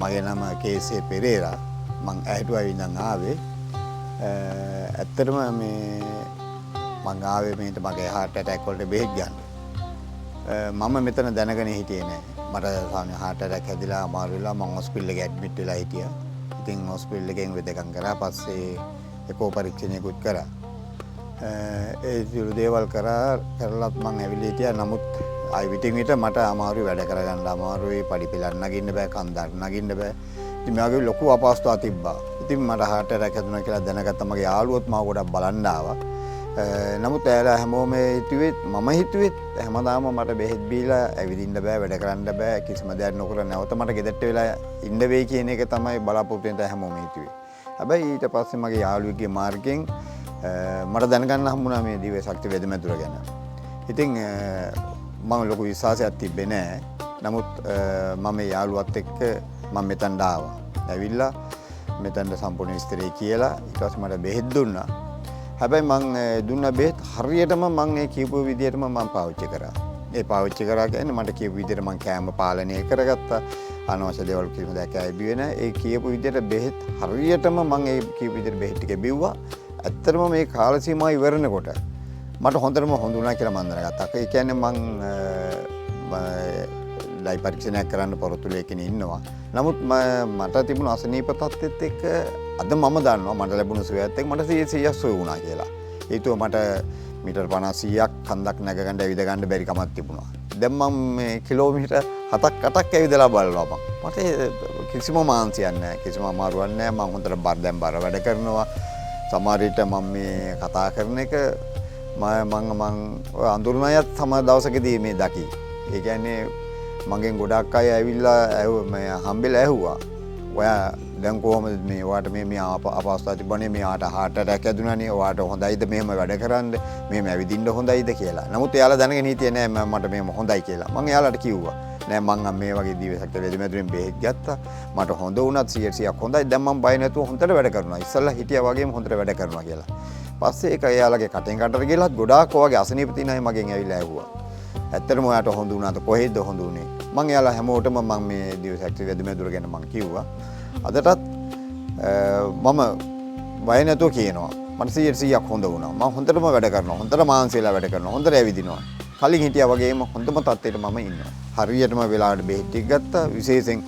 මගේ නම කේසේ පෙරේරා. මං ඇහැටුවා ඉඳන් ආවේ. ඇත්තටම මේ මං ආවේ මේට මගේ heart attack වලට බෙහෙත් ගන්න. මම මෙතන දැනගෙන හිටියේ නෑ. මට සාමාන්‍ය heart attack හැදිලා අමාරු වෙලා මං hospital එකේ admit වෙලා හිටියා. ඉතින් hospital එකෙන් වෙදකම් කරා. පස්සේ එකෝ පරීක්ෂණයකුත් කරා. ඒ සියලු දේවල් කරලත් මං ඇවිල්ලා හිටියා. නමුත් ආයි විටින් විට මට අමාරුයි වැඩ කරගන්න අමාරුයි. පඩි පිළක් නගින්න බෑ, කන්දක් නගින්න බෑ. ඉතින් මගේ ලොකු අපහසුතාවක් තිබ්බා. ඉතින් මට heart attack හැදුණා කියලා දැනගත්තා. මගේ යාළුවොත් මාව ගොඩක් බලන්න ආවා. නමුත් එයාලා හැමෝම හිතුවේ මම හිතුවේ හැමදාම මට බෙහෙත් බීලා ඇවිදින්න බෑ, වැඩ කරන්න බෑ, කිසිම දෙයක් නොකර නැවත මට ගෙදරට වෙලා ඉන්න වෙයි කියන එක තමයි බලාපොරොත්තු වෙන හැමෝම හිතුවේ. හැබැයි ඊට පස්සේ මගේ යාළුවෙක්ගේ මාර්ගයෙන් මට දැනගන්න හම්බුණා මේ දිව්‍ය ශක්ති වෙදමැදුර ගැන. ඉතින් මම ලොකු විශ්වාසයක් තිබ්බේ නෑ. නමුත් මම මේ යාළුවත් එක්ක මම මෙතනට ආවා. ඇවිල්ලා මෙතනට සම්පූර්ණ විස්තරය කියලා ඊට පස්සේ මට බෙහෙත් දුන්නා. හැබැයි මං දුන්න බෙහෙත් හරියටම මං ඒ කියපු විදිහටම මං පාවිච්චි කරා. ඒ පාවිච්චි කරා කියන්නේ මට කියපු විදිහට මං කෑම පාලනය කරගත්තා. අනවශ්‍ය දේවල් කිසිම දෙයක් ඇබ්බුවේ නැහැ. ඒ කියපු විදිහට බෙහෙත් හරියටම මං ඒ කියපු විදිහට බෙහෙත් ටික බිව්වා. ඇත්තටම මේ කාල සීමාව ඉවරනකොට මට හොඳටම හොඳුණා කියලා මං දැනගත්තා. ඒ කියන්නේ මං ලයි පරීක්ෂණයක් කරන්න පොරොත්තුලේකින් ඉන්නවා. නමුත් මට තිබුණ අසනීප තත්ත්වෙත් එක්ක අද මම දන්නවා මට ලැබුණු සුවයත් එක්ක මට 100ක් සුව වුණා කියලා. ඒතුව මට මීටර් 50ක් කන්දක් නැග ගන්න ඇවිද ගන්න බැරි කමක් තිබුණා. දැන් මම මේ කිලෝමීටර් 7ක් 8ක් ඇවිදලා බලනවා මම. මට කිසිම මාංශයක් නැහැ. කිසිම අමාරුවක් නැහැ. මම හොඳට බර වැඩ කරනවා. සමහර විට මම මේ කතා කරන එක මම අඳුරන අයත් සම දවසකදී මේ දකි. ඒ කියන්නේ මගෙන් ගොඩක් අය ඇවිල්ලා හම්බෙලා ඇහුවා. ඔයා දැන් කොහොමද මේ ඔයාට මේ අපහසුතාව තිබුණේ මෙයාට heart attack හැදුණානේ. ඔයාට හොඳයිද මෙහෙම වැඩ කරන්න? මෙහෙම ඇවිදින්න හොඳයිද කියලා. නමුත් එයාලා දැනගෙන හිටියේ නෑ මට මෙහෙම හොඳයි කියලා. මම එයාලට කිව්වා. නෑ මං මේ වගේ දිව්‍ය ශක්ති වෙදමැදුරෙන් බෙහෙත් ගත්තා. මට හොඳ වුණත් 100ක් හොඳයි. දැන් මම බය නැතුව හොඳට වැඩ කරනවා. ඉස්සල්ලා හිටියා වගේම හොඳට වැඩ කරනවා කියලා. පස්සේ ඒක එයාලගේ කටෙන් කටට ගිහලත් ගොඩාක් ඔයගේ අසනීප තියෙන අය මගෙන් ඇවිල්ලා ඇහුවා. ඇත්තටම ඔයාට හොඳ වුණාද කොහෙද හොඳ වුණේ? මං එයාලා හැමෝටම මං මේ දිව්‍ය ශක්ති වෙදමැදුර ගැන මං කිව්වා. අදටත් මම බය නැතුව කියනවා. මට 100ක් හොඳ වුණා. මම හොඳටම වැඩ කරනවා. හොඳට මාංශයලා වැඩ කරනවා. හොඳට ඇවිදිනවා. කලින් හිටියා වගේම හොඳම තත්ත්වයට මම ඉන්නවා. හරියටම වෙලාවට බෙහෙත් ටික ගත්තා. විශේෂයෙන්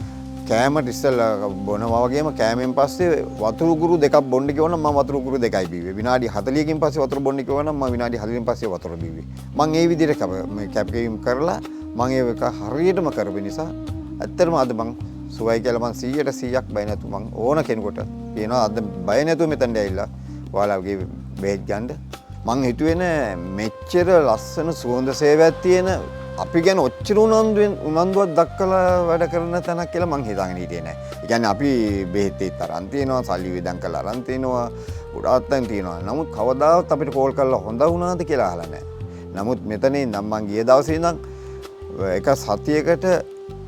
කෑමට ඉස්සෙල්ලා බොනවා වගේම කෑමෙන් පස්සේ වතුර උගුරු දෙකක් බොන්න කිව්වනම් මම වතුර උගුරු දෙකයි බීවේ. විනාඩි 40කින් පස්සේ වතුර බොන්න කිව්වනම් මම විනාඩි 40කින් පස්සේ වතුර බීවේ. මම ඒ විදිහට මේ කැපකිරීම කරලා මම ඒක හරියටම කරපු නිසා ඇත්තටම අද මං සුවයි කියලා මං 100ක් බය නැතුව මං ඕන කෙනෙකුට කියනවා අද බය නැතුව මෙතනට ඇවිල්ලා ඔයාලගේ බෙහෙත් ගන්න. මං හිතුවේ නෑ මෙච්චර ලස්සන සුවඳ සේවයක් තියෙන අපි ගැන ඔච්චර උනන්දුවක් දක්වලා වැඩ කරන තැනක් කියලා මං හිතාගෙන හිටියේ නෑ. ඒ කියන්නේ අපි බෙහෙත් අරන් තියෙනවා, සල්ලි වියදම් කරලා අරන් තියෙනවා, ගොඩාක් තැන් තියෙනවා. නමුත් කවදාවත් අපිට කෝල් කරලා හොඳ වුණාද කියලා අහලා නෑ. නමුත් මෙතන ඉඳන් මං ගිය දවසේ ඉඳන් එක සතියකට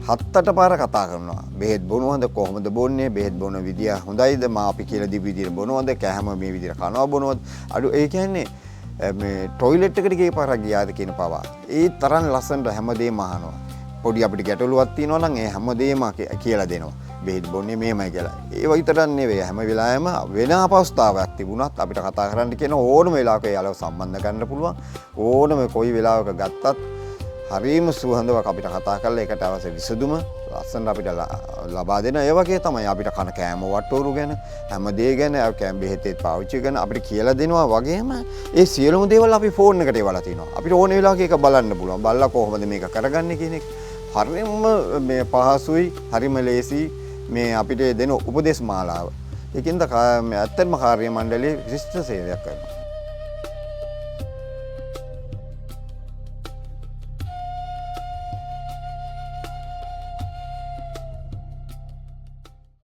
7-8 පාර කතා කරනවා. බෙහෙත් බොනවද කොහොමද බොන්නේ? බෙහෙත් බොන විදිය හොඳයිද? මා අපි කියලා දීපු විදියට බොනවද? කෑම මේ විදියට කනවා බොනවද? අඩු ඒ කියන්නේ මේ টয়ලට් එකට ගිය පාරක් ගියාද කියන පවා. ඒ තරම් ලස්සනට හැමදේම අහනවා. පොඩි අපිට ගැටලුවක් තියෙනවා නම් ඒ හැමදේම කියලා දෙනවා. බෙහෙත් බොන්නේ මෙහෙමයි කියලා. ඒ විතරක් නෙවෙයි හැම වෙලාවෙම වෙන අපහසුතාවයක් තිබුණත් අපිට කතා කරන්න කියන ඕනම වෙලාවක යාළුවව සම්බන්ධ කරන්න පුළුවන්. ඕනම කොයි වෙලාවක ගත්තත් හරිම සුවඳවක් අපිට කතා කරලා ඒකට අවශ්‍ය විසඳුම ලස්සනට අපිට ලබා දෙන. ඒ වගේ තමයි අපිට කන කෑම වට්ටෝරු ගැන හැම දේ ගැන කෑම බෙහෙතේ පාවිච්චි කරන අපිට කියලා දෙනවා වගේම ඒ සියලුම දේවල් අපි ෆෝන් එකට ඒවලා තිනවා. අපිට ඕන වෙලාවක ඒක බලන්න පුළුවන්. බලලා කොහොමද මේක කරගන්නේ කියන එක හරිම මේ පහසුයි, හරිම ලේසි මේ අපිට දෙන උපදේශ මාලාව. ඒකින්ද ඇත්තටම කාර්ය මණ්ඩලයේ විශිෂ්ට සේවයක් කරනවා.